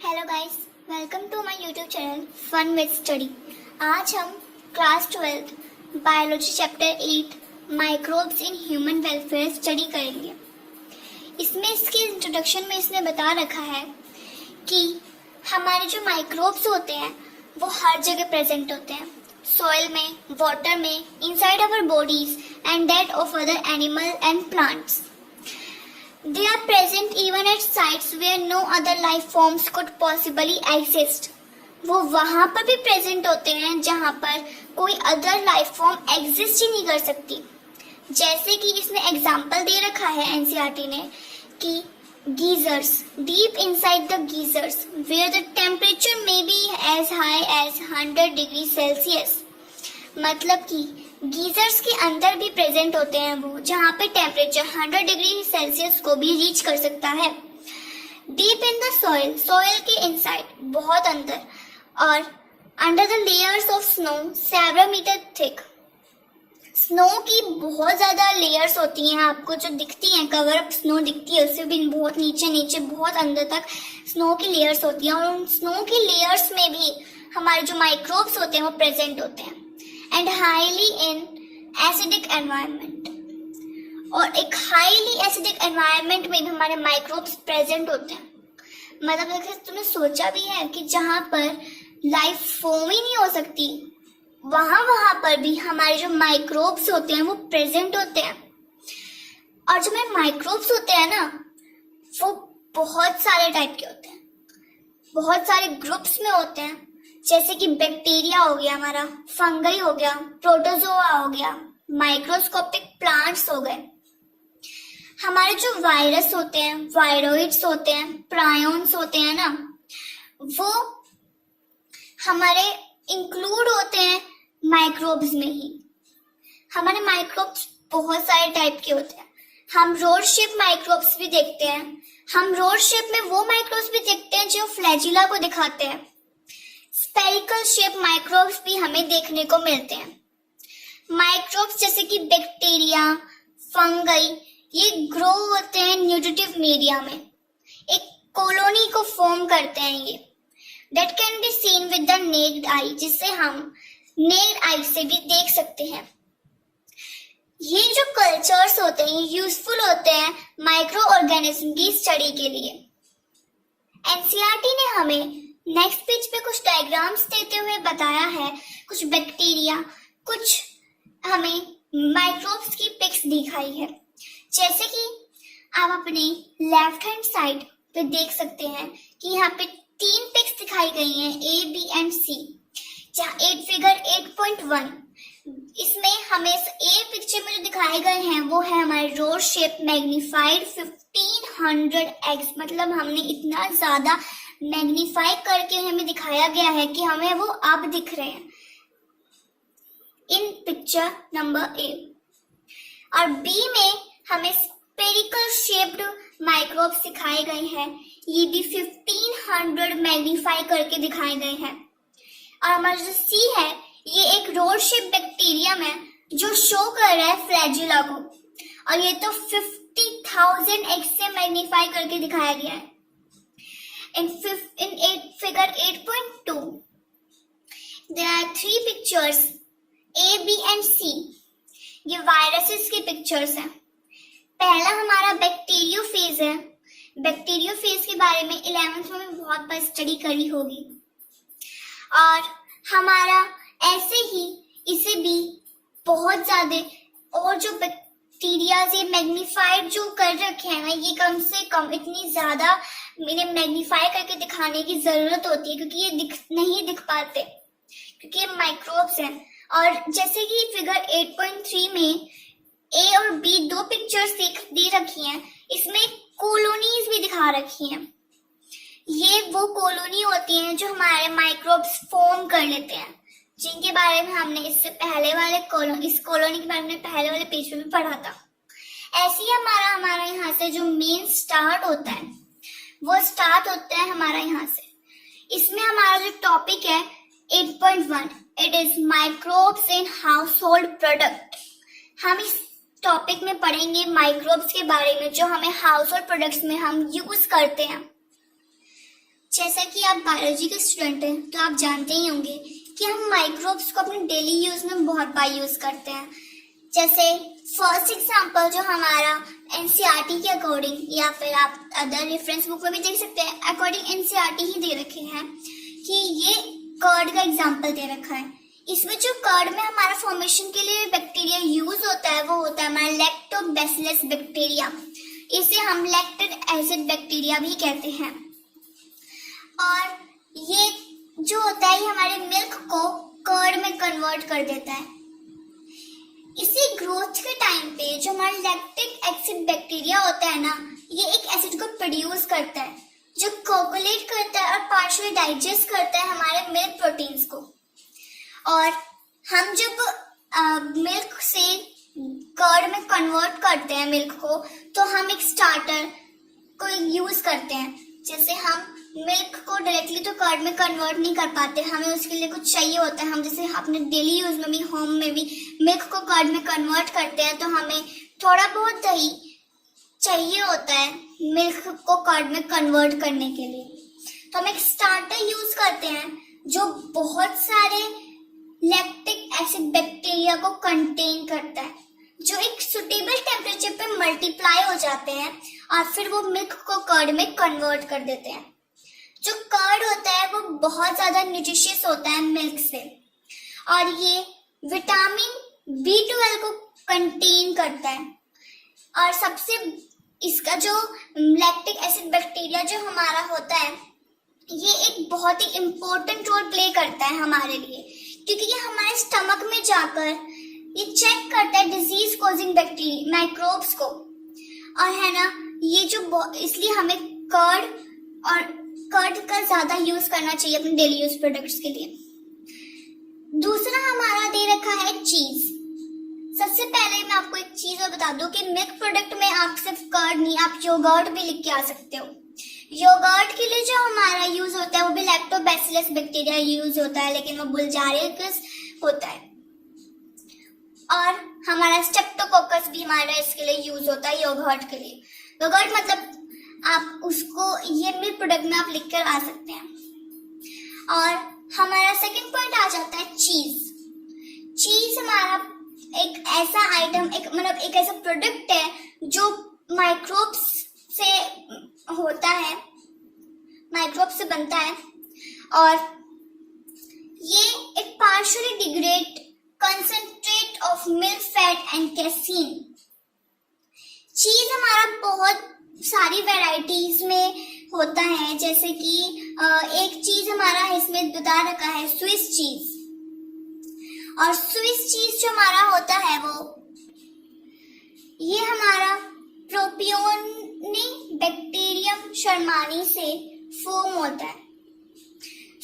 Hello guys, welcome to my YouTube channel fun with study. आज हम class 12 biology chapter 8 microbes in human welfare study करेंगे। इसमें इसके introduction में इसने बता रखा है कि हमारे जो माइक्रोब्स होते हैं वो हर जगह प्रेजेंट होते हैं, सॉइल में, वाटर में, inside our bodies and that of other animal and plants. They are present even at sites where no other life forms could possibly exist. वो वहाँ पर भी प्रेजेंट होते हैं जहाँ पर कोई अदर लाइफ फॉर्म एग्जिस्ट ही नहीं कर सकती। जैसे कि इसने एग्जाम्पल दे रखा है एनसीईआरटी ने कि geysers, deep inside the geysers where the temperature may be as high as 100 degree Celsius. मतलब कि गीजर्स के अंदर भी प्रेजेंट होते हैं वो, जहाँ पे टेम्परेचर 100 डिग्री सेल्सियस को भी रीच कर सकता है। Deep in the soil, soil के इनसाइड बहुत अंदर, और under the layers of snow several metre thick. Snow की बहुत ज्यादा लेयर्स होती हैं, आपको जो दिखती हैं, कवर अप स्नो दिखती है, उससे भी बहुत नीचे नीचे बहुत अंदर तक स्नो की लेयर्स होती हैं, और उन स्नो की लेयर्स में भी हमारे जो माइक्रोब्स होते हैं वो प्रेजेंट होते हैं। And highly in acidic environment, और एक हाईली एसिडिक एनवायरनमेंट में भी हमारे माइक्रोब्स प्रेजेंट होते हैं। मतलब अगर तुमने सोचा भी है कि जहाँ पर लाइफ फॉर्म ही नहीं हो सकती, वहां पर भी हमारे जो माइक्रोब्स होते हैं वो प्रेजेंट होते हैं। और जो हमारे माइक्रोब्स होते हैं ना, वो बहुत सारे टाइप के होते हैं, बहुत सारे ग्रुप्स में होते हैं। जैसे कि बैक्टीरिया हो गया हमारा, फंगई हो गया, प्रोटोजोआ हो गया, माइक्रोस्कोपिक प्लांट्स हो गए। हमारे जो वायरस होते हैं, वायरोइड्स होते हैं, प्रायोन्स होते हैं ना, वो हमारे इंक्लूड होते हैं माइक्रोब्स में ही। हमारे माइक्रोब्स बहुत सारे टाइप के होते हैं। हम रोड शेप माइक्रोब्स भी देखते हैं। हम रोड शेप में वो माइक्रोब्स भी देखते हैं जो फ्लैजिला को दिखाते हैं। स्पेरिकल शेप माइक्रोब्स भी हमें देखने को मिलते हैं। माइक्रोब्स जैसे कि बैक्टीरिया, फंगई, ये ग्रो होते हैं न्यूट्रिटिव मीडिया में, एक कॉलोनी को फॉर्म करते हैं ये। That can be seen with the necked आई, जिससे हम नेक्ड आई से भी देख सकते हैं। ये जो कल्चर्स होते हैं ये यूजफुल होते हैं माइक्रो ऑर्गेनिज्म की स्टडी के लिए। एनसीईआरटी ने हमें नेक्स्ट पेज पे कुछ डायग्राम्स देते हुए बताया है, कुछ बैक्टीरिया, कुछ हमें माइक्रोब्स की पिक्स दिखाई है। जैसे कि आप अपने लेफ्ट हैंड साइड पे देख सकते हैं कि यहाँ पे 3 पिक्स दिखाई गई हैं, ए, बी एंड सी। जहाँ फिगर 8.1, इसमें हमें ए पिक्चर में जो दिखाए गए हैं वो है हमारे रोड शेप मैग्नीफाइड 1500x। मतलब हमने इतना ज्यादा मैग्नीफाई करके हमें दिखाया गया है कि हमें वो अब दिख रहे हैं इन पिक्चर नंबर ए। और बी में हमें स्पेरिकल शेप्ड माइक्रोब्स दिखाए गए हैं, ये भी 1500 मैग्नीफाई करके दिखाए गए हैं। और हमारा जो सी है ये एक रोड शेप बैक्टीरियम है जो शो कर रहा है फ्लैजिला को, और ये तो 50,000x से मैग्नीफाई करके दिखाया गया है। In figure 8.2, there are 3 pictures, A, B and C. ये वायरसेस की पिक्चर्स हैं। पहला हमारा बैक्टीरियोफेज है। बैक्टीरियोफेज के बारे में 11th में बहुत बार स्टडी करी होगी। और हमारा ऐसे ही इसे भी बहुत ज्यादा, और जो बैक्टीरिया ये मैग्नीफाइड जो कर रखे हैं ना, ये कम से कम इतनी ज्यादा इन्हें मैग्नीफाई करके दिखाने की जरूरत होती है, क्योंकि ये नहीं दिख पाते, क्योंकि ये माइक्रोब्स हैं। और जैसे कि फिगर 8.3 में ए और बी 2 पिक्चर्स दे रखी हैं, इसमें कॉलोनीज भी दिखा रखी हैं। ये वो कॉलोनी होती हैं जो हमारे माइक्रोब्स फॉर्म कर लेते हैं, जिनके बारे में हमने इससे पहले वाले इस कॉलोनी के बारे में पहले वाले पेज में पढ़ा था। ऐसे ही हमारा यहाँ से जो मेन स्टार्ट होता है वो स्टार्ट होता है हमारा यहाँ से। इसमें हमारा जो टॉपिक है 8.1, it is microbes in household product. हम इस टॉपिक में पढ़ेंगे माइक्रोब्स के बारे में जो हमें हाउसहोल्ड प्रोडक्ट्स में हम यूज करते हैं। जैसे कि आप बायोलॉजी के स्टूडेंट हैं तो आप जानते ही होंगे कि हम माइक्रोब्स को अपने डेली यूज में बहुत बार यूज करते हैं। जैसे फर्स्ट एग्जांपल जो हमारा एनसीईआरटी के अकॉर्डिंग, या फिर आप अदर रेफरेंस बुक में भी देख सकते हैं, अकॉर्डिंग एनसीईआरटी ही दे रखे हैं कि ये कर्ड का एग्जांपल दे रखा है। इसमें जो कर्ड में हमारा फॉर्मेशन के लिए बैक्टीरिया यूज होता है वो होता है हमारा लैक्टोबैसिलस बैक्टीरिया। इसे हम लैक्टिक एसिड बैक्टीरिया भी कहते हैं। और ये जो होता है ये हमारे मिल्क को कर्ड में कन्वर्ट कर देता है। इसी ग्रोथ के टाइम पे जो हमारा लैक्टिक एसिड बैक्टीरिया होता है ना, ये एक एसिड को प्रोड्यूस करता है जो कोगुलेट करता है और पार्शियली डाइजेस्ट करता है हमारे मिल्क प्रोटीन्स को। और हम जब मिल्क से कर्ड में कन्वर्ट करते हैं मिल्क को, तो हम एक स्टार्टर को यूज करते हैं। जैसे हम मिल्क को डायरेक्टली तो कर्ड में कन्वर्ट नहीं कर पाते, हमें उसके लिए कुछ चाहिए होता है। हम जैसे अपने डेली यूज में भी, होम में भी मिल्क को कर्ड में कन्वर्ट करते हैं, तो हमें थोड़ा बहुत दही चाहिए होता है मिल्क को कर्ड में कन्वर्ट करने के लिए। तो हम एक स्टार्टर यूज करते हैं जो बहुत सारे लैक्टिक एसिड बैक्टीरिया को कंटेन करता है, जो एक सुटेबल टेम्परेचर पे मल्टीप्लाई हो जाते हैं और फिर वो मिल्क को कर्ड में कन्वर्ट कर देते हैं। जो कर्ड होता है वो बहुत ज्यादा न्यूट्रिशियस होता है मिल्क से, और ये विटामिन B12 को कंटेन करता है। और सबसे इसका जो लैक्टिक एसिड बैक्टीरिया जो हमारा होता है, ये एक बहुत ही इम्पोर्टेंट रोल प्ले करता है हमारे लिए, क्योंकि ये हमारे स्टमक में जाकर ये चेक करता है डिजीज कॉजिंग बैक्टीरिया माइक्रोब्स को। और है ना, ये जो इसलिए हमें कर्ड का ज्यादा यूज करना चाहिए अपने डेली यूज प्रोडक्ट्स के लिए। दूसरा हमारा दे रखा है चीज। सबसे पहले मैं आपको एक चीज और बता दूं कि मिल्क प्रोडक्ट में आप सिर्फ कर्ड नहीं, आप योगर्ट भी लिख के आ सकते हो। योगर्ट के लिए जो हमारा यूज होता है वो भी लैक्टोबैसिलस बैक्टीरिया यूज होता है, लेकिन वो बुल्गारियस होता है। और हमारा स्ट्रेप्टोकोकस भी हमारा इसके लिए यूज होता है योगर्ट के लिए। योगर्ट मतलब आप उसको ये मिल्क प्रोडक्ट में आप लिख कर आ सकते हैं। और हमारा सेकंड पॉइंट आ जाता है चीज। चीज हमारा एक ऐसा आइटम, एक ऐसा प्रोडक्ट है जो माइक्रोब्स से होता है, माइक्रोब से बनता है, और ये एक partially degrade concentrate of milk fat and casein. चीज हमारा बहुत सारी वैरायटीज में होता है, जैसे कि एक चीज हमारा इसमें बता रखा है स्विस चीज। और स्विस चीज जो हमारा होता है वो ये हमारा प्रोपियोनी बैक्टीरियम शर्मानी से फॉर्म होता है।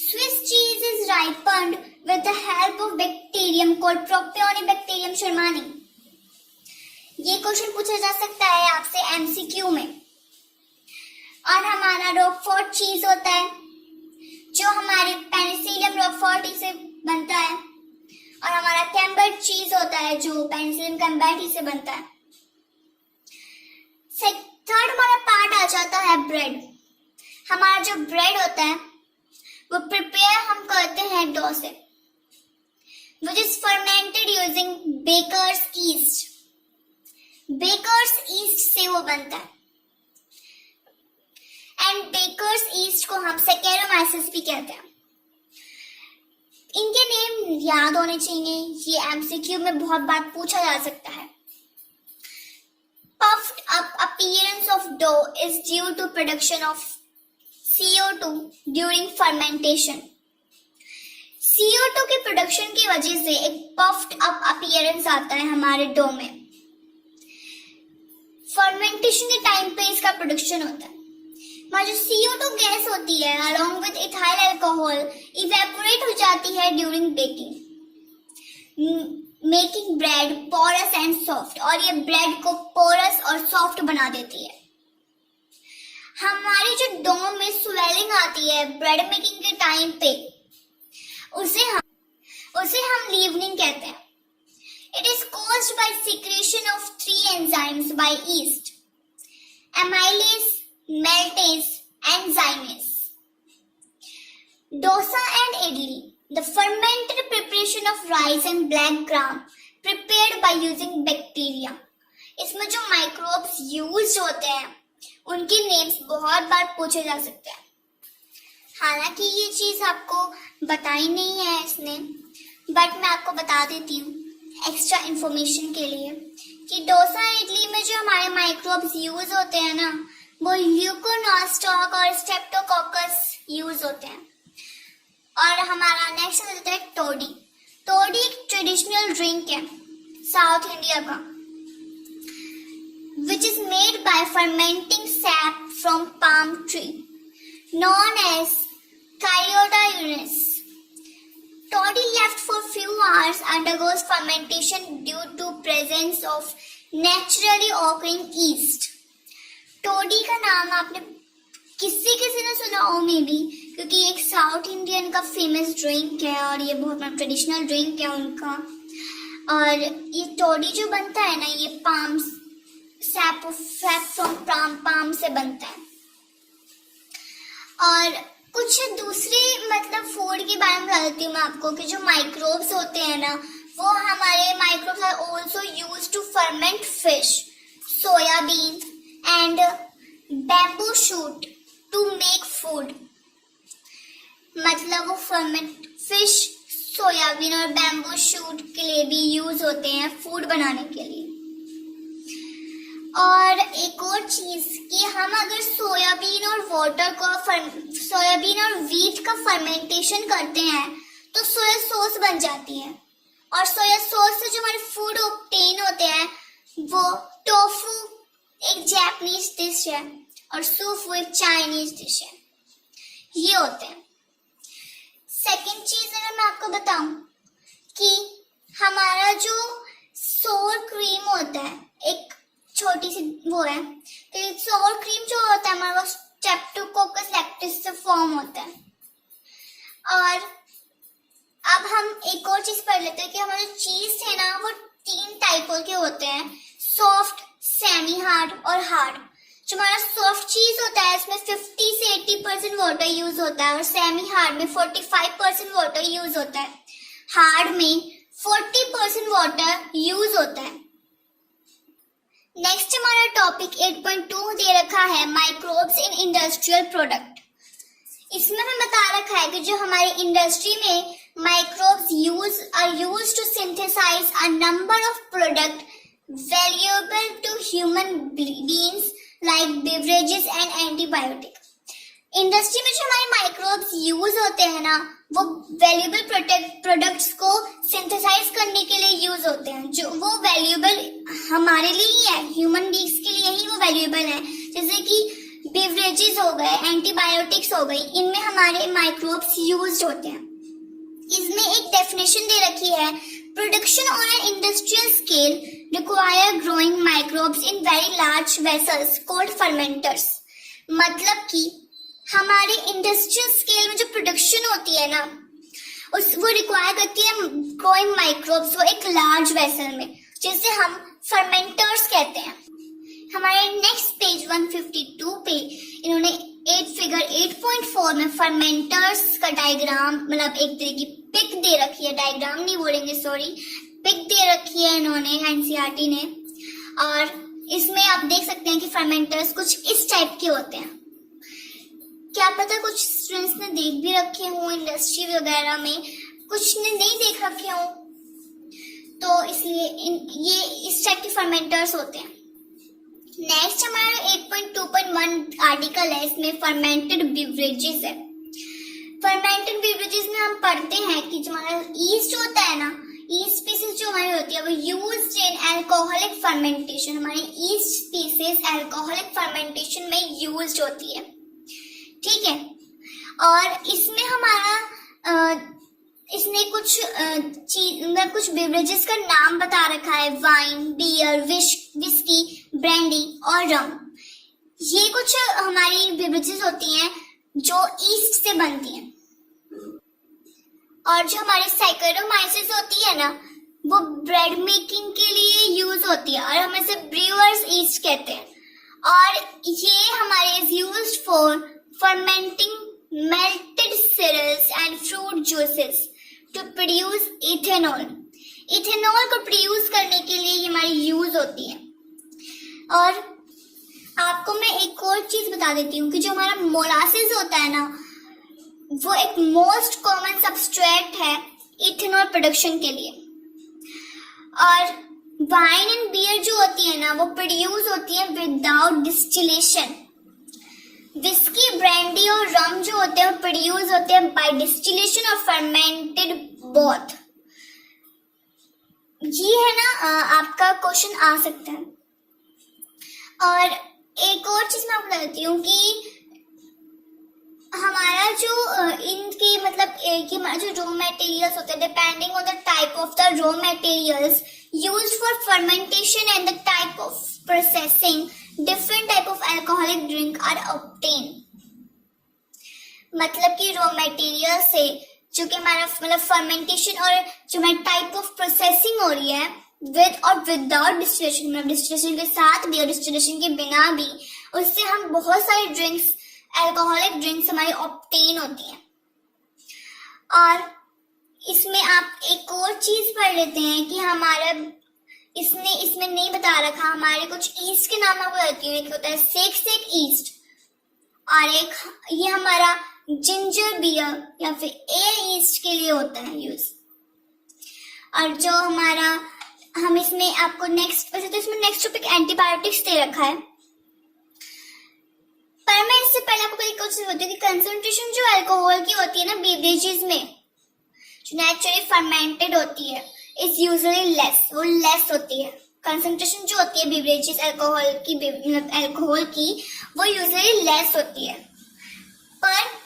Swiss cheese is ripened with the help of bacterium called Propionibacterium shermani. ये क्वेश्चन पूछा जा सकता है आपसे एमसीक्यू में। और हमारा रॉकफोर्ट चीज होता है जो हमारे पेनिसिलियम रॉकफोर्टी से बनता है, और हमारा कैम्बर्ट चीज होता है जो पेनिसिलियम कैम्बर्टी से बनता है। थर्ड हमारा पार्ट आ जाता है ब्रेड। हमारा जो ब्रेड होता है वो प्रिपेयर हम करते हैं डो से, which is fermented using baker's yeast. Baker's yeast से वो बनता है, एंड बेकर्स ईस्ट को हम सैकेरोमाइसिस भी कहते हैं। इनके नेम याद होने चाहिए, ये एमसीक्यू में बहुत बार पूछा जा सकता है। Puffed up appearance of dough is due to production of CO2 during fermentation. CO2 के प्रोडक्शन की वजह से एक puffed up appearance आता है हमारे डो में। फर्मेंटेशन के टाइम पे इसका प्रोडक्शन होता है। हमारी जो CO2 गैस होती है along with ethyl alcohol evaporate हो जाती है during baking, making bread porous and soft, और ये ब्रेड को पोरस और सॉफ्ट बना देती है। हमारी जो डो में स्वेलिंग आती है ब्रेड मेकिंग के टाइम पे, उसे हम लीवनिंग कहते हैं। It is caused by secretion of 3 enzymes by yeast: amylase, maltase and zymase. Dosa and idli, the fermented preparation of rice and black gram prepared by using bacteria. इसमें जो microbes use होते हैं उनके नेम्स बहुत बार पूछे जा सकते हैं। हालांकि ये चीज आपको बताई नहीं है इसने, बट मैं आपको बता देती हूँ एक्स्ट्रा इंफॉर्मेशन के लिए कि डोसा इडली में जो हमारे माइक्रोब्स यूज होते हैं ना, वो ल्यूकोनोस्टॉक और स्ट्रेप्टोकोकस यूज होते हैं। और हमारा नेक्स्ट होता है टोडी। टोडी एक ट्रेडिशनल ड्रिंक है साउथ इंडिया का, which is made by fermenting sap from palm tree, known as Chiota urens. Toddy left for few hours undergoes fermentation due to presence of naturally occurring yeast. Todi का नाम आपने किसी ने सुना हो may be, क्योंकि एक साउथ इंडियन का फेमस ड्रिंक है और ये बहुत ट्रेडिशनल ड्रिंक है उनका। और ये टोडी जो बनता है ना, ये पाम सैप फ्रॉम पाम से बनता है। और कुछ दूसरी मतलब फूड के बारे में बता देती हूँ मैं आपको कि जो माइक्रोब्स होते हैं ना, वो हमारे microbes are also used to ferment fish, soybean and bamboo shoot to make food. मतलब वो फर्मेंट फिश, सोयाबीन और बैम्बू शूट के लिए भी यूज होते हैं फूड बनाने के लिए। और एक और चीज कि हम अगर सोयाबीन और वीट का फर्मेंटेशन करते हैं तो सोया सॉस बन जाती है। और सोया सॉस से जो हमारे फूड ऑब्टेन होते हैं वो टोफू एक जापानीज डिश है और सूफू एक चाइनीज डिश है, ये होते हैं। सेकंड चीज अगर मैं आपको बताऊं कि हमारा जो सोर क्रीम होता है, एक छोटी सी वो है कि सोर क्रीम जो होता है हमारा वो स्ट्रेप्टोकोकस लैक्टिस से फॉर्म होता है। और अब हम एक और चीज पढ़ लेते हैं कि हमारे चीज है ना, वो 3 टाइपों के होते हैं, सॉफ्ट, सेमी हार्ड और हार्ड। जो हमारा सॉफ्ट चीज होता है इसमें 50 से 80% वाटर यूज होता है और सेमी हार्ड में 45% वाटर यूज होता है, हार्ड में 40% वाटर यूज होता है। नेक्स्ट हमारा टॉपिक 8.2 दे रखा है माइक्रोब्स इन इंडस्ट्रियल प्रोडक्ट। इसमें हमें बता रखा है कि जो हमारी इंडस्ट्री में microbes are used to synthesise a number of product valuable to human beings like beverages and antibiotic. Industry में जो हमारे माइक्रोब्स यूज होते हैं ना, वो वैल्यूएबल प्रोडक्ट्स को सिंथेसाइज करने के लिए यूज होते हैं। जो वो वैल्यूएबल हमारे लिए ही है, ह्यूमन बीइंग्स के लिए ही वो वैल्यूएबल है। जैसे कि बेवरेजेस हो गए, एंटीबायोटिक्स हो गई, इनमें हमारे माइक्रोब्स यूज होते हैं। इसमें एक डेफिनेशन दे रखी है, production on an industrial scale require growing microbes in very large vessels called fermenters. मतलब कि हमारे इंडस्ट्रियल स्केल में जो प्रोडक्शन होती है ना, वो रिक्वायर करती है ग्रोइंग माइक्रोब्स, वो एक लार्ज वेसल में, जिसे हम फर्मेंटर्स कहते हैं। हमारे नेक्स्ट पेज 152 पे इन्होंने 8.4 में फर्मेंटर्स का डायग्राम, मतलब एक तरह की पिक दे रखी है, डायग्राम नहीं बोलेंगे सॉरी, पिक दे रखी है इन्होंने एनसीईआरटी ने। और इसमें आप देख सकते हैं कि फर्मेंटर्स कुछ इस टाइप के होते हैं। क्या पता कुछ स्टूडेंट्स ने देख भी रखे हों इंडस्ट्री वगैरह में, कुछ ने नहीं देख रखे हों, तो इसलिए ये इस टाइप के फर्मेंटर्स होते हैं। नेक्स्ट हमारा 8.2.1 आर्टिकल है, इसमें फर्मेंटेड बेवरेजेस है। फर्मेंटेड बेवरेजेस में हम पढ़ते हैं कि जो हमारा ईस्ट होता है ना, ईस्ट स्पीसीज जो हमारी होती है वो यूज्ड इन अल्कोहलिक फर्मेंटेशन। हमारी ईस्ट स्पीसीज अल्कोहलिक फर्मेंटेशन में यूज्ड होती है, ठीक है। और इसमें हमारा इसने कुछ बेवरेजेस का नाम बता रखा है, वाइन, बियर, विस्की, ब्रांडी और रम। ये कुछ हमारी बेवरेजेस होती हैं जो ईस्ट से बनती हैं। और जो हमारी सैकरोमाइसिस होती है ना, वो ब्रेड मेकिंग के लिए यूज होती है और हम इसे ब्रूअर्स ईस्ट कहते हैं। और ये हमारे is used for fermenting melted cereals and juices to produce ethanol. Ethanol को प्रोड्यूस करने के लिए ये हमारी यूज होती है। और आपको मैं एक और चीज बता देती हूँ कि जो हमारा मोलासिस होता है ना, वो एक मोस्ट कॉमन सबस्ट्रेट है इथेनॉल प्रोडक्शन के लिए। और वाइन एंड बियर जो होती है ना, वो प्रोड्यूस होती है विदाउट डिस्टिलेशन। विस्की, ब्रांडी और रम जो होते हैं वो प्रोड्यूस होते हैं बाय डिस्टिलेशन और फर्मेंटेड बोथ। ये है ना, आपका क्वेश्चन आ सकता है। और एक और चीज मैं आपको बता देती हूँ कि हमारा जो इनके मतलब कि हमारा जो रॉ मटेरियल्स होते हैं, depending on the type of the raw materials used for fermentation and the type of processing, different type of alcoholic drink are obtain. मतलब कि रॉ मटेरियल से जो कि हमारा मतलब फर्मेंटेशन और जो हमारी टाइप ऑफ प्रोसेसिंग हो रही है विद और विदाउट डिस्टिलेशन, मतलब डिस्टिलेशन के साथ भी और डिस्टिलेशन के बिना भी, उससे हम बहुत सारी ड्रिंक्स, अल्कोहलिक ड्रिंक्स हमारी ऑब्टेन होती हैं। और इसमें आप एक और चीज पढ़ लेते हैं कि हमारा इसमें नहीं बता रखा, हमारे कुछ ईस्ट के नाम आपको बताती हूँ। एक होता है सेक ईस्ट और एक ये हमारा जिंजर बियर या फिर एयर ईस्ट के लिए होता है यूज। और जो हमारा हम इसमें आपको नेक्स्ट वैसे तो इसमें नेक्स्ट टॉपिक एंटीबायोटिक्स दे रखा है, पर मैं इससे पहले आपको एक चीज होती है कि कंसंट्रेशन जो अल्कोहल की होती है ना बेवरेजेस में, जो नेचुरली फर्मेंटेड होती है, इज यूजुअली लेस, वो लेस होती है। कंसंट्रेशन जो होती है बेवरेजेस अल्कोहल की वो यूजुअली लेस होती है, पर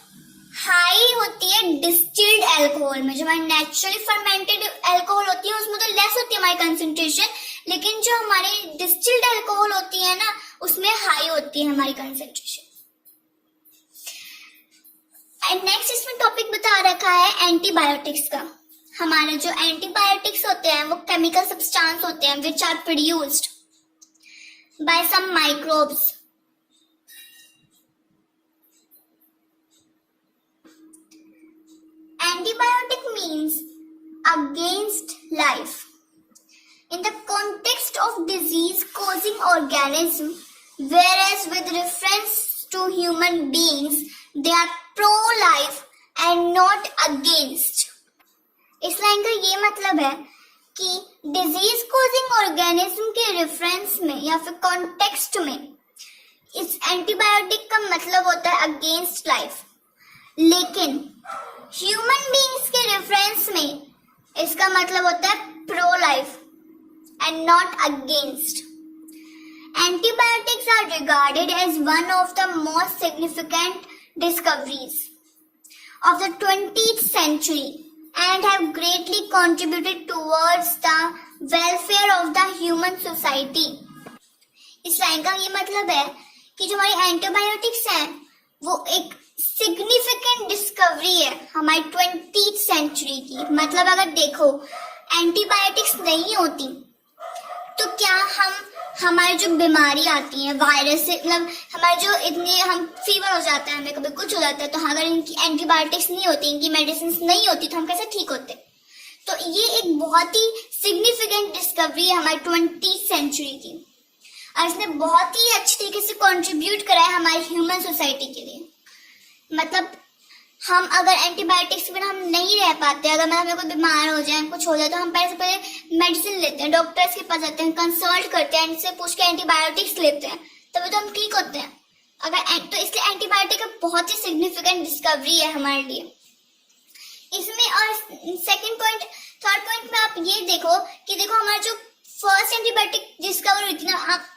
हाई होती है डिस्टिल्ड अल्कोहल में। जो हमारी नेचुरली फर्मेंटेड अल्कोहल होती है उसमें तो लेस होती है हमारी कंसंट्रेशन, लेकिन जो हमारी डिस्टिल्ड अल्कोहल होती है ना उसमें हाई होती है हमारी कंसंट्रेशन। एंड नेक्स्ट इसमें टॉपिक बता रखा है एंटीबायोटिक्स का। हमारे जो एंटीबायोटिक्स होते हैं वो केमिकल सब्सटेंस होते हैं which are produced by some microbes. Antibiotic means against life. In the context of disease-causing organism, whereas with reference to human beings, they are pro-life and not against. इस line का ये मतलब है कि disease-causing organism के reference में या फिर कॉन्टेक्स्ट में इस एंटीबायोटिक का मतलब होता है अगेंस्ट लाइफ, लेकिन ह्यूमन बीइंग्स के रेफरेंस में इसका मतलब होता है pro life and not against. Antibiotics are regarded as one of the most significant discoveries of the 20th century and have greatly contributed towards the welfare of the human society. इस line का ये मतलब है कि जो हमारी antibiotics हैं वो एक सिग्निफिकेंट डिस्कवरी है हमारी 20th सेंचुरी की। मतलब अगर देखो एंटीबायोटिक्स नहीं होती तो क्या हमारी जो बीमारी आती है वायरस से, मतलब हमारे जो इतने हम फीवर हो जाता है, हमें कभी कुछ हो जाता है, तो अगर इनकी एंटीबायोटिक्स नहीं होती, इनकी मेडिसिन नहीं होती तो हम कैसे ठीक होते। तो ये एक बहुत ही सिग्निफिकेंट डिस्कवरी है हमारी 20th सेंचुरी की और इसने बहुत ही अच्छी तरीके से कंट्रीब्यूट करा है हमारी ह्यूमन सोसाइटी के लिए। मतलब हम अगर एंटीबायोटिक्स के बिना हम नहीं रह पाते, अगर हमें कोई बीमार हो जाए, कुछ हो जाए, तो हम पहले से पहले मेडिसिन लेते हैं, डॉक्टर्स के पास जाते हैं, कंसल्ट करते हैं, इनसे पूछ के एंटीबायोटिक्स लेते हैं, तभी तो हम ठीक होते हैं। तो इसलिए एंटीबायोटिक का बहुत ही सिग्निफिकेंट डिस्कवरी है हमारे लिए इसमें। और सेकंड पॉइंट, थर्ड पॉइंट में आप ये देखो कि देखो हमारा जो फर्स्ट एंटीबायोटिक डिस्कवर हुई थी ना, आप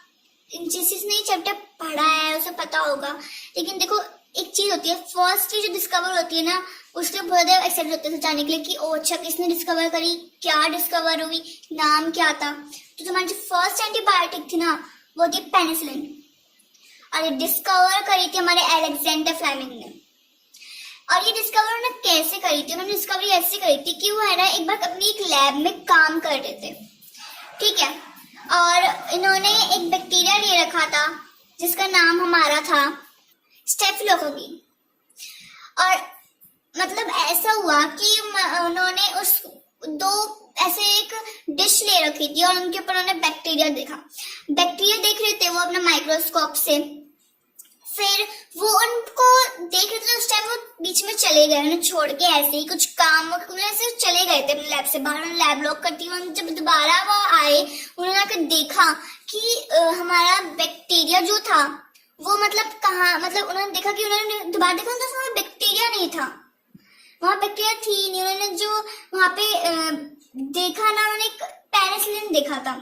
जिसने ये चैप्टर पढ़ा है उसे पता होगा, लेकिन देखो एक चीज होती है, फर्स्टली जो डिस्कवर होती है ना उसके बहुत ज्यादा एक्साइटेड होते हैं जानने के लिए कि ओ अच्छा किसने डिस्कवर करी, क्या डिस्कवर हुई, नाम क्या था। तो हमारी जो फर्स्ट एंटीबायोटिक थी ना वो थी पेनिसिलिन और ये डिस्कवर करी थी हमारे अलेक्जेंडर फ्लेमिंग ने। और ये डिस्कवर उन्होंने कैसे करी थी, उन्होंने डिस्कवरी ऐसे करी थी कि वो है ना एक बार अपनी एक लैब में काम कर रहे थे, ठीक है, और इन्होंने एक बैक्टीरिया ले रखा था जिसका नाम हमारा था स्टेफिलोकोकी। और मतलब ऐसा हुआ कि उन्होंने उस दो ऐसे एक डिश ले रखी थी और उनके ऊपर उन्होंने बैक्टीरिया देखा। बैक्टीरिया देख रहे थे वो अपना माइक्रोस्कोप से। फिर वो उनको देख रहे थे, उस टाइम वो बीच में चले गए, उन्हें छोड़ के ऐसे ही कुछ काम से चले गए थे अपने लैब से बाहर। उन्होंने लैब लॉक कर दी। जब दोबारा वो आए, उन्होंने आकर देखा कि हमारा बैक्टीरिया जो था वो मतलब कहाँ, मतलब उन्होंने देखा कि उन्होंने दोबारा देखा तो वहाँ बैक्टीरिया नहीं था, वहाँ बैक्टीरिया थी नहीं। उन्होंने जो वहाँ पे देखा ना, उन्होंने एक पेनिसिलिन देखा था,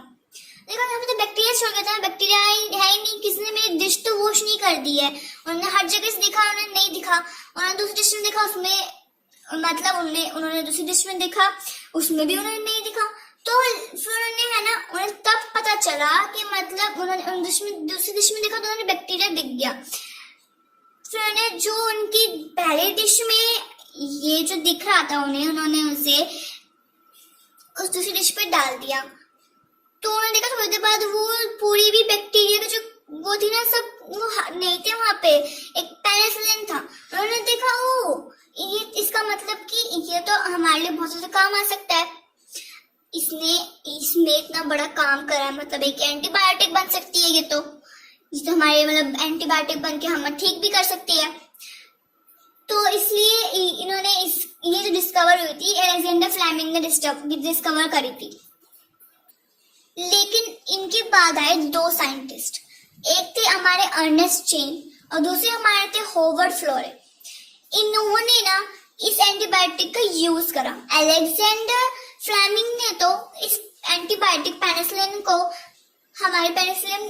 देखा यहाँ पे तो बैक्टीरिया छोड़ गया था, बैक्टीरिया है ही नहीं, किसी ने मेरी डिश तो वॉश नहीं कर दी है। उन्होंने हर जगह से देखा, उन्होंने नहीं दिखा। उन्होंने दूसरी डिश में देखा, उसमें मतलब उन्होंने दूसरी डिश में देखा, उसमें भी उन्होंने नहीं दिखा। तो फिर उन्होंने है ना, उन्हें तब पता चला कि मतलब उन्होंने दूसरी डिश में देखा तो उन्होंने बैक्टीरिया दिख गया। फिर उन्हें जो उनकी पहली डिश में ये जो दिख रहा था उन्होंने उसे उस दूसरी डिश पे डाल दिया। तो उन्होंने देखा थोड़ी देर बाद वो पूरी भी बैक्टीरिया की जो वो थी ना, सब वो नहीं थे वहां पे, एक पेनिसिलिन था। उन्होंने देखा ये इसका मतलब कि ये तो हमारे लिए बहुत ज्यादा काम आ सकता है। इसमें इतना बड़ा काम करा है, मतलब एक एंटीबायोटिक बन सकती है ये तो हमारे मतलब एंटीबायोटिक बन के हमें ठीक भी कर सकती है। तो इसलिए इन्होंने ये जो डिस्कवर हुई थी, अलेक्जेंडर फ्लेमिंग ने डिस्कवर करी थी। लेकिन इनके बाद आए दो साइंटिस्ट, एक थे हमारे अर्नेस्ट चेन और दूसरे हमारे थे होवर्ड फ्लोरे। इन्होंने ना इस एंटीबायोटिक का यूज करा। अलेक्जेंडर फ्लेमिंग ने तो इस एंटीबायोटिक पेनिसिलिन को, हमारे पेनिसिलियम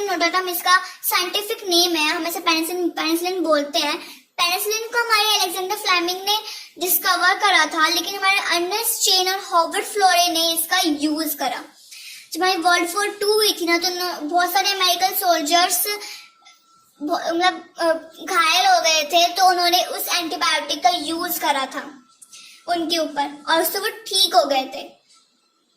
नोटाटम इसका साइंटिफिक नेम है, हम इसे पेनिसिलिन बोलते हैं। पेनिसिलिन को हमारे अलेक्जेंडर फ्लेमिंग ने डिस्कवर करा था, लेकिन हमारे अर्नेस्ट चेन और हॉवर्ड फ्लोरे ने इसका यूज करा। जब हमारी वर्ल्ड वॉर 2 हुई थी ना, तो बहुत सारे अमेरिकन सोल्जर्स मतलब घायल हो गए थे, तो उन्होंने उस एंटीबायोटिक का यूज करा था उनके ऊपर और उससे वो ठीक हो गए थे।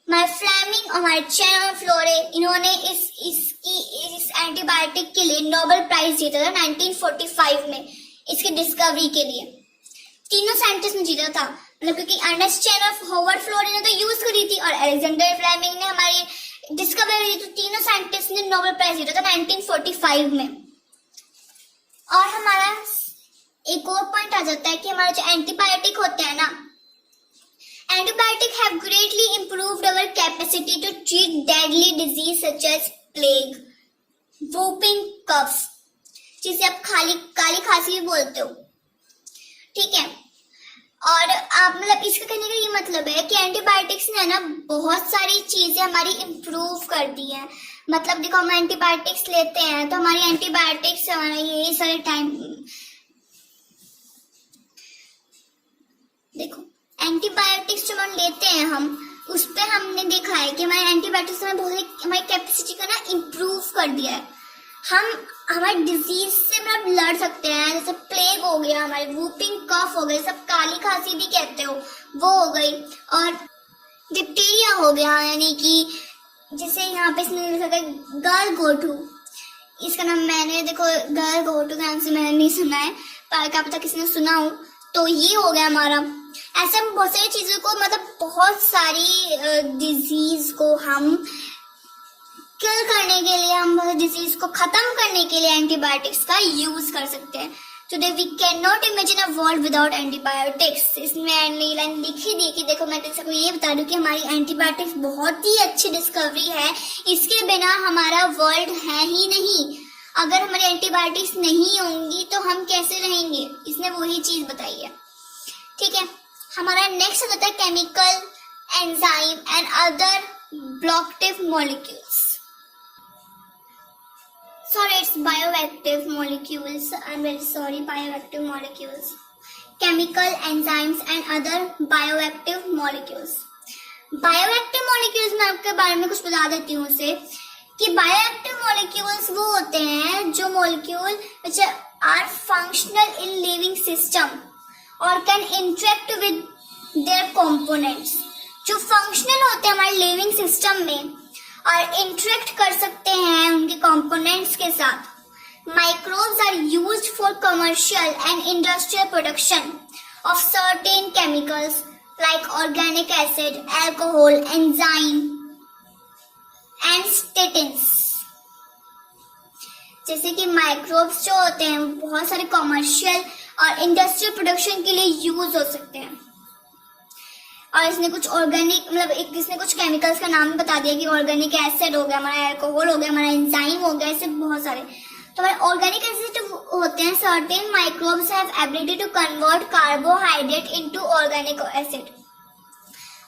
हमारे फ्लेमिंग और हमारे चेन और फ्लोरे, इन्होंने इस एंटीबायोटिक के लिए नोबेल प्राइज जीता था 1945 में, इसकी डिस्कवरी के लिए। तीनों साइंटिस्ट ने जीता था, मतलब क्योंकि अर्नेस्ट चेन और होवर्ड फ्लोरे ने तो यूज करी थी और अलेक्जेंडर फ्लेमिंग ने हमारी डिस्कवरी की, तो तीनों साइंटिस्ट ने नोबेल प्राइज जीता था 1945 में। और हमारा एक और पॉइंट आ जाता है कि हमारे जो एंटीबायोटिक होते हैं ना, antibiotic have greatly improved our capacity to treat deadly disease such as plague, whooping cough, जिसे आप काली खांसी भी बोलते हो, ठीक है। और आप मतलब इसका कहने का ये मतलब है कि एंटीबायोटिक्स ने ना बहुत सारी चीजें हमारी इम्प्रूव कर दी है। मतलब देखो, हम एंटीबायोटिक्स लेते हैं तो हमारी एंटीबायोटिक्स हमारा ये सारे टाइम, देखो एंटीबायोटिक्स जो हम लेते हैं उस पर हमने देखा है कि हमारे एंटीबायोटिक्स ने बहुत हमारी कैपेसिटी को ना इम्प्रूव कर दिया है। हम हमारे डिजीज से मतलब लड़ सकते हैं, जैसे प्लेग हो गया, हमारे वूपिंग कफ हो गए, सब काली खांसी भी कहते हो, वो हो गई, और डिप्टीरिया हो गया, यानी कि जैसे यहाँ पे इसने लिखा है गलघोटू, इसका नाम मैंने देखो गलघोटू के नाम से मैंने नहीं सुना है, पर क्या पता किसी ने सुना हो। तो ये हो गया हमारा। ऐसे हम बहुत सारी चीजों को, मतलब बहुत सारी डिजीज को हम किल करने के लिए, हम डिजीज को खत्म करने के लिए एंटीबायोटिक्स का यूज कर सकते हैं। Today we can not imagine a world without antibiotics. इसमें लाइन लिखी दी कि देखो, मैं सबको ये बता दूं कि हमारी एंटीबायोटिक्स बहुत ही अच्छी डिस्कवरी है, इसके बिना हमारा वर्ल्ड है ही नहीं। अगर हमारी एंटीबायोटिक्स नहीं होंगी तो हम कैसे रहेंगे, इसने वही चीज बताई है, ठीक है। हमारा नेक्स्ट होता है केमिकल, एंजाइम एंड अदर ब्लॉकेटिव molecules. Sorry, it's bioactive molecules. I'm very sorry, bioactive molecules. Chemical, enzymes and other bioactive molecules. Bioactive molecules मैं आपके बारे में कुछ बता देती हूँ उसे, कि bioactive molecules वो होते हैं जो molecule which are functional in living system or can interact with their components. जो functional होते हैं हमारे living system में और इंटरेक्ट कर सकते हैं उनके कंपोनेंट्स के साथ, Microbes are used for commercial and industrial production of certain chemicals like organic acid, alcohol, enzyme and statins. जैसे कि माइक्रोब्स जो होते हैं वो बहुत सारे कॉमर्शियल और इंडस्ट्रियल प्रोडक्शन के लिए यूज हो सकते हैं। और इसने कुछ ऑर्गेनिक इसने कुछ केमिकल्स का नाम बता दिया कि ऑर्गेनिक एसिड हो गया, हमारा अल्कोहल हो गया, हमारा एंजाइम हो गया, ऐसे बहुत सारे। तो हमारे ऑर्गेनिक एसिड होते हैं, certain microbes have ability to convert carbohydrate into organic acid.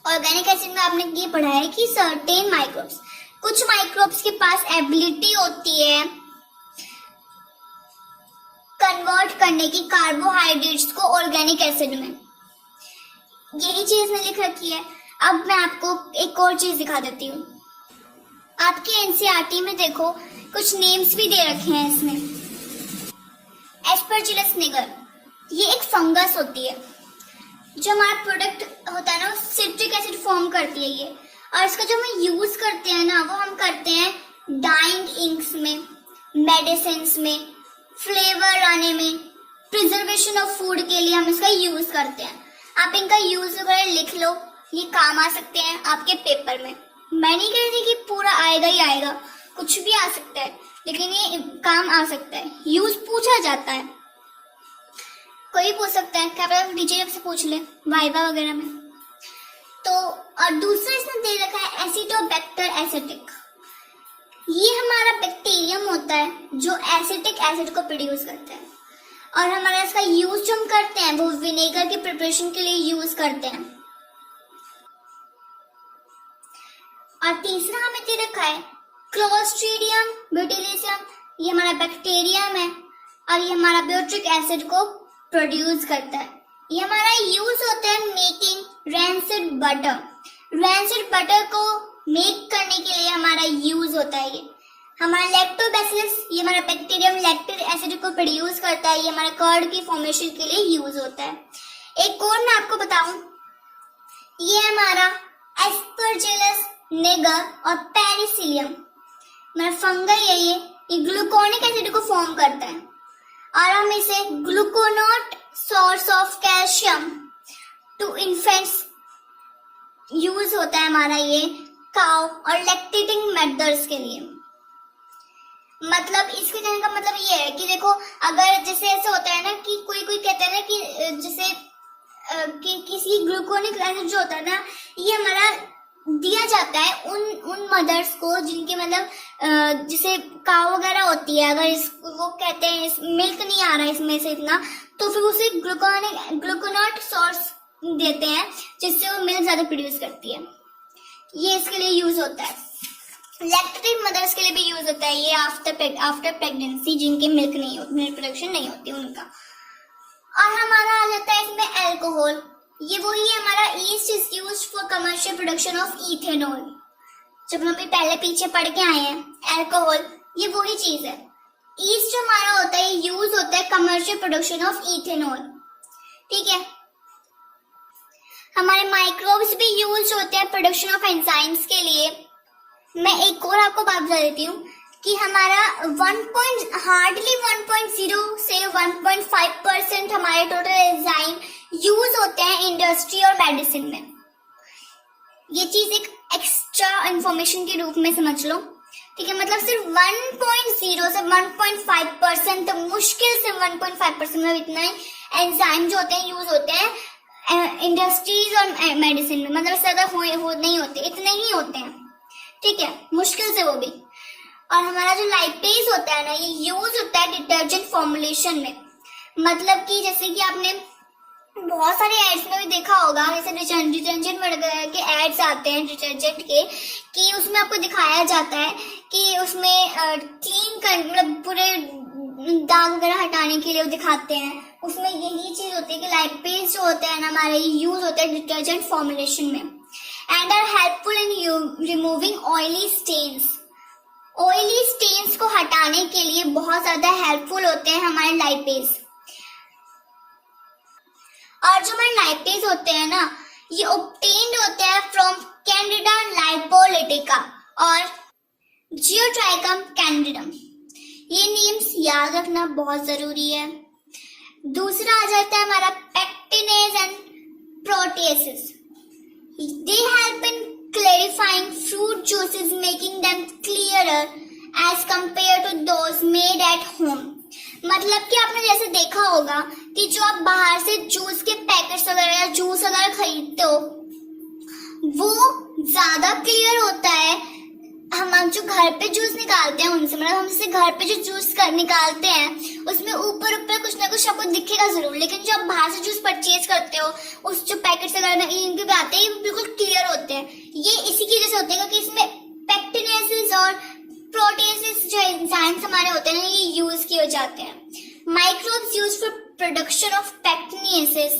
Organic acid में आपने ये पढ़ा है कि सर्टेन माइक्रोब्स, कुछ माइक्रोब्स के पास एबिलिटी होती है कन्वर्ट करने की कार्बोहाइड्रेट्स को ऑर्गेनिक एसिड में। यही चीज में लिख रखी है। अब मैं आपको एक और चीज दिखा देती हूँ। आपके एनसीईआरटी में देखो कुछ नेम्स भी दे रखे हैं इसमें। एस्परजिलस निगर, ये एक फंगस होती है जो हमारा प्रोडक्ट होता है ना, सिट्रिक एसिड फॉर्म करती है ये। और इसका जो हम यूज करते हैं ना, वो हम करते हैं डाइंग इंक्स में, मेडिसिन में, फ्लेवर लाने में, प्रिजर्वेशन ऑफ फूड के लिए हम इसका यूज करते हैं। आप इनका यूज वगैरह लिख लो, ये काम आ सकते हैं आपके पेपर में। मैं नहीं कह रही कि पूरा आएगा ही आएगा, कुछ भी आ सकता है, लेकिन ये काम आ सकता है, यूज पूछा जाता है। कोई पूछ सकता है, क्या पता टीचर से पूछ ले वाइवा वगैरह में। तो और दूसरा इसमें दे रखा है एसिटोबैक्टर एसिटिक। ये हमारा बैक्टीरियम होता है जो एसिटिक एसिड को प्रोड्यूस करता है। और हमारा इसका यूज जो हम करते हैं वो विनेगर की प्रिपरेशन के लिए यूज करते हैं। और तीसरा हमें दे रखा है क्लोस्ट्रीडियम ब्यूटिलिसियम। ये हमारा बैक्टीरियम है और ये हमारा ब्यूट्रिक एसिड को प्रोड्यूस करता है। ये हमारा यूज होता है making rancid butter. Rancid butter को मेक करने के लिए हमारा यूज होता है। ये हमारा लैक्टोबैसिलस, ये हमारा बैक्टीरियम लैक्टिक एसिड को प्रोड्यूस करता है। ये हमारा कर्ड की फॉर्मेशन के लिए यूज होता है। एक और मैं आपको बताऊं, ये हमारा एस्परजिलस निगर और पेनिसिलियम, हमारा फंगई है ये ग्लूकोनिक एसिड को फॉर्म करता है और हम इसे gluconate source of calcium to infants use होता है हमारा ये काउ और लैक्टेटिंग मदर्स के लिए। मतलब इसके कहने का मतलब ये है कि देखो, अगर जैसे ऐसे होता है ना कि कोई कहता है ना कि जैसे कि किसी ग्लूकोनिक एसिड जो होता है ना, ये हमारा दिया जाता है उन मदर्स को जिनके मतलब जैसे काउ वगैरह होती है, अगर वो कहते हैं मिल्क नहीं आ रहा है इसमें से इतना, तो फिर उसे ग्लूकोनॉट सोर्स देते हैं जिससे वो मिल्क ज्यादा प्रोड्यूस करती है। ये इसके लिए यूज होता है। लैक्टेटिंग मदर्स के लिए भी यूज होता है ये आफ्टर प्रेगनेंसी, जिनके मिल्क प्रोडक्शन नहीं होती उनका। और हमारा आ जाता है इसमें अल्कोहल। ये वही है हमारा east is used for commercial production of ethanol. जब हम पहले पीछे पढ़ के आए हैं अल्कोहल, ये वही चीज है। ईस्ट जो हमारा होता है यूज होता है कमर्शियल प्रोडक्शन ऑफ इथेनॉल। ठीक है, हमारे माइक्रोब्स भी यूज होते हैं प्रोडक्शन ऑफ एंजाइम्स के लिए। मैं एक और आपको बात बता देती हूँ कि हमारा हार्डली 1.0 से 1.5% हमारे टोटल एंजाइम यूज होते हैं इंडस्ट्री और मेडिसिन में। ये चीज एक एक्स्ट्रा इंफॉर्मेशन के रूप में समझ लो। ठीक है, मतलब सिर्फ 1.0 से 1.5%, मुश्किल से 1.5% में इतना ही एंजाइम जो होते हैं यूज होते हैं इंडस्ट्रीज और मेडिसिन में। मतलब ज्यादा नहीं होते, इतने ही होते हैं। ठीक है, मुश्किल से वो भी। और हमारा जो लाइपेज होता है ना, ये यूज होता है डिटर्जेंट फॉर्मुलेशन में। मतलब कि जैसे कि आपने बहुत सारे एड्स में भी देखा होगा, जैसे डिटर्जेंट के एड्स आते हैं डिटर्जेंट के, कि उसमें आपको दिखाया जाता है कि उसमें क्लीन कर मतलब पूरे दाग वगैरह हटाने के लिए दिखाते हैं। उसमें यही चीज होती है कि लाइपेज जो होते हैं ना हमारे, यूज होते हैं डिटर्जेंट फॉर्मुलेशन में and are helpful in removing oily stains. Oily stains को हटाने के लिए बहुत ज्यादा हेल्पफुल होते हैं हमारे लाइपेज। और जो हमारे लाइपेज होते हैं ना, ये ऑब्टेन्ड होते हैं फ्रॉम कैंडिडा लाइपोलिटिका और जियोट्राइकम कैंडिडम। ये नेम्स याद रखना बहुत जरूरी है। दूसरा आ जाता है हमारा pectinase and proteases. They help in clarifying fruit juices, making them clearer as compared to those made at home। मतलब कि आपने जैसे देखा होगा कि जो आप बाहर से जूस के पैकेट्स वगैरह या जूस वगैरह खरीदते हो वो ज्यादा क्लियर होता है हम जो घर पे जूस निकालते हैं उनसे। मतलब हमसे घर पे जो जूस निकालते हैं उसमें ऊपर ऊपर कुछ ना कुछ आपको दिखेगा जरूर, लेकिन जो आप बाहर से जूस परचेज करते हो उस जो पैकेट्स वगैरह इनके आते हैं ये बिल्कुल क्लियर होते हैं। ये इसी की वजह से होते हैं क्योंकि इसमें पेक्टिनेसेस और प्रोटीएसेस जो एंजाइम्स हमारे होते हैं ये यूज किए जाते हैं। Microbes use for production of pectinases.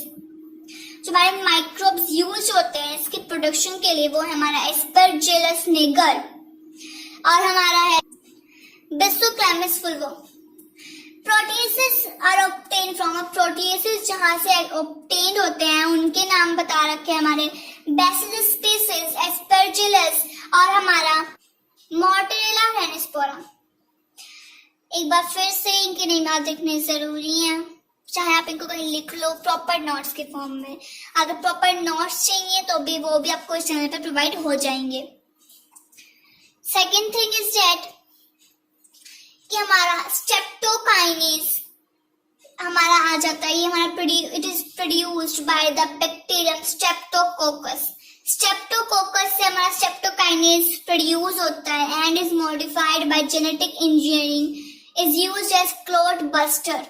जो हमारे माइक्रोब्स यूज होते हैं इसके प्रोडक्शन के लिए वो है हमारा एस्परजिलस निगर और हमारा है बेसोक्लैमिस फुल्वो। प्रोटीएसेस आर ऑब्टेन्ड फ्रॉम अ प्रोटीएसेस जहां से ऑब्टेन्ड होते हैं उनके नाम बता रखे हैं हमारे बैसिलस स्पीसीज, एस्परजिलस और हमारा मोर्टेरेला रेनिस्पोरा। एक बार फिर से इनके नेम याद रखने जरूरी हैं, चाहे आप इनको कहीं लिख लो प्रॉपर नोट्स के फॉर्म में। अगर प्रॉपर नोट्स चाहिए तो भी वो भी आपको इस चैनल पर प्रोवाइड हो जाएंगे। सेकेंड थिंग इज दैट कि हमारा स्ट्रेप्टोकाइनेज हमारा आ जाता है। ये हमारा it is produced by the bacterium streptococcus. Streptococcus से हमारा स्ट्रेप्टोकाइनेज प्रोड्यूस होता है and is modified by genetic engineering, is used as clot buster.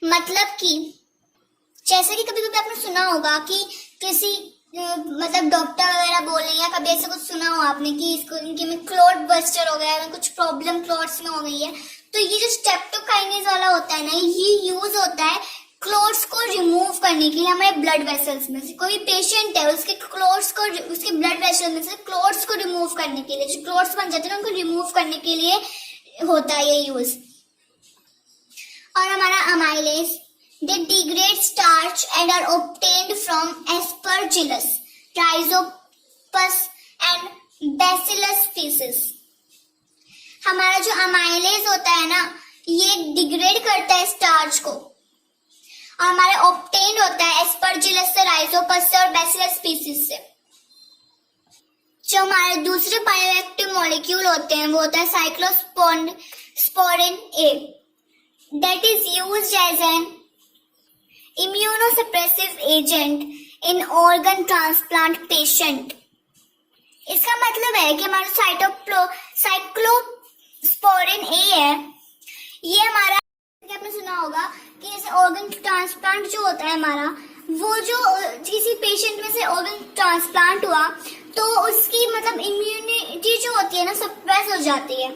मतलब कि जैसे कि कभी कभी आपने सुना होगा कि किसी मतलब डॉक्टर वगैरह बोले या कभी ऐसा कुछ सुना हो आपने कि इसको इनके में क्लोट बस्टर हो गया है, कुछ प्रॉब्लम क्लोट्स में हो गई है, तो ये जो स्ट्रेप्टोकाइनेज वाला होता है ना ये यूज होता है क्लोट्स को रिमूव करने के लिए हमारे ब्लड वेसल्स में से। कोई पेशेंट है उसके क्लोट्स को उसके ब्लड वेसल में से क्लोट्स को रिमूव करने के लिए, जो क्लोट्स बन जाते हैं उनको रिमूव करने के लिए होता है ये यूज। और हमारा amylase they degrade starch and are obtained from aspergillus, rhizopus and bacillus species। हमारा जो अमाइलेज होता है ना ये डिग्रेड करता है स्टार्च को और हमारे ऑब्टेन्ड होता है एस्परजिलस से, राइजोपस से और बैसिलस स्पीसीज से। जो हमारे दूसरे बायोएक्टिव मॉलिक्यूल होते हैं वो होता है cyclosporin A, that is used as an immunosuppressive agent in organ transplant patient। इसका मतलब है कि हमारा साइक्लोस्पोरिन ए है ये हमारा, आपने सुना होगा कि जैसे ऑर्गन ट्रांसप्लांट जो होता है हमारा वो जो किसी पेशेंट में से ऑर्गन ट्रांसप्लांट हुआ तो उसकी मतलब इम्यूनिटी जो होती है ना सप्रेस हो जाती है,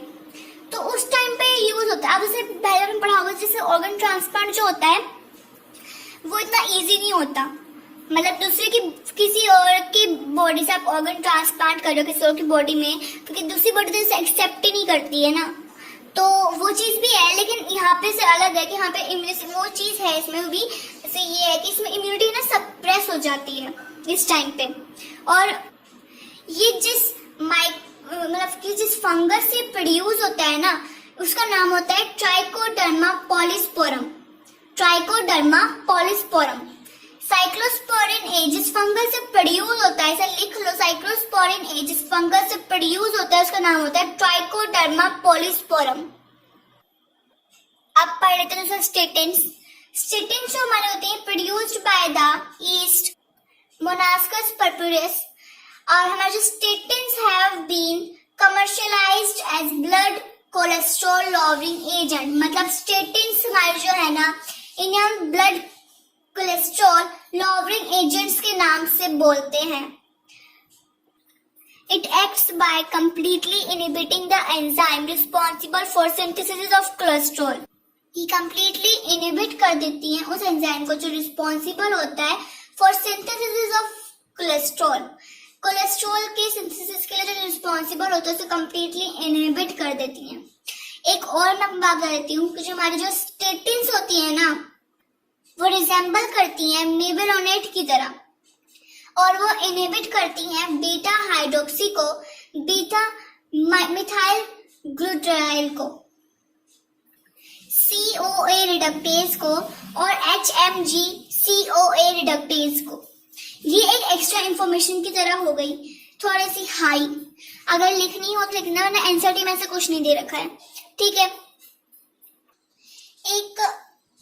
तो उस टाइम पे यूज होता है। अब जैसे पहले आपने पढ़ा होगा जैसे ऑर्गन ट्रांसप्लांट जो होता है वो इतना इजी नहीं होता। मतलब दूसरे की किसी और की बॉडी से आप ऑर्गन ट्रांसप्लांट कर रहे हो किसी और की बॉडी में, क्योंकि दूसरी बॉडी तो इसे एक्सेप्ट ही नहीं करती है ना, तो वो चीज भी है। लेकिन यहाँ पे से अलग है कि यहाँ पे इम्यूनिटी वो चीज है इसमें भी, जैसे ये है कि इसमें इम्यूनिटी ना सप्रेस हो जाती है इस टाइम पे। और ये मतलब कि जिस फंगस से प्रोड्यूस होता है ना उसका नाम होता है Trichoderma polysporum. Trichoderma polysporum. Cyclosporin A जिस फंगस से प्रोड्यूस होता है, ऐसा लिख लो, साइक्लोस्पोरिन ए जिस फंगस से प्रोड्यूस होता है उसका नाम होता है ट्राइकोडर्मा पॉलिस्पोरम। अब पढ़ लेते हैं स्टेटिन्स। स्टेटिन्स जो हमारे होते हैं produced by the yeast Monascus purpureus, और हमारे जो statins have been commercialised as blood cholesterol lowering agent. मतलब स्टेटिन्स हमारे जो है ना इन्हें हम ब्लड कोलेस्ट्रॉल लॉवरिंग एजेंट्स के नाम से बोलते हैं। It acts by completely inhibiting the enzyme responsible for synthesis of cholesterol. ये कंप्लीटली इनहिबिट कर देती हैं उस एंजाइम को जो रिस्पॉन्सिबल होता है for synthesis of cholesterol. Cholesterol के सिंथेसिस के लिए जो रिस्पॉन्सिबल होता है उसे कंप्लीटली इनहिबिट कर देती हैं। एक और मैं बात कर देती हूँ कि जो हमारी जो स्टेटिन्स होती है ना वो रिजेंबल करती हैं मेवेलोनेट की तरह, और वो इनहिबिट करती हैं बीटा हाइड्रोक्सी को, बीटा मिथाइल ग्लूटाराइल को। CoA रिडक्टेज को और HMG CoA रिडक्टेज को। ये एक एक्स्ट्रा इंफॉर्मेशन की तरह हो गई, थोड़ी सी हाई। अगर लिखनी हो तो लिखना, वरना एनसीईआरटी में ऐसा कुछ नहीं दे रखा है, ठीक है।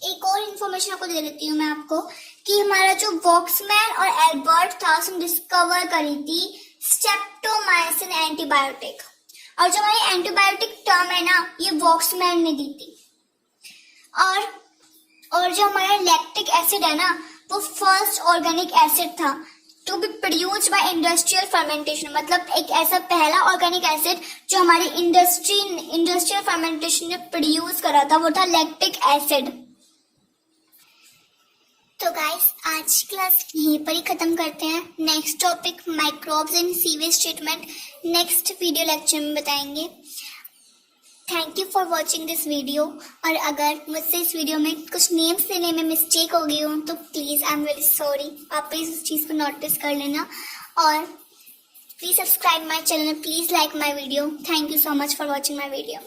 एक और इंफॉर्मेशन आपको दे देती हूँ मैं आपको कि हमारा जो वॉक्समैन और एल्बर्ट था उसने डिस्कवर करी थी स्ट्रेप्टोमाइसिन एंटीबायोटिक, और जो हमारी एंटीबायोटिक टर्म है ना, ये वॉक्समैन ने दी थी। और जो हमारा लैक्टिक एसिड है ना, वो फर्स्ट ऑर्गेनिक एसिड था to be produced by industrial fermentation, मतलब एक ऐसा पहला ऑर्गेनिक एसिड जो हमारी इंडस्ट्रियल फर्मेंटेशन ने प्रोड्यूस करा था, वो था लैक्टिक एसिड। तो गाइस, आज की क्लास यहीं पर ही खत्म करते हैं। Next topic microbes in sewage treatment next video lecture में बताएंगे। Thank you for watching this video. और अगर मुझसे इस वीडियो में कुछ नेम्स लेने में मिस्टेक हो गई हो तो please I am very sorry, आप प्लीज़ उस चीज़ को नोटिस कर लेना। और please subscribe my channel, please like my video. Thank you so much for watching my video.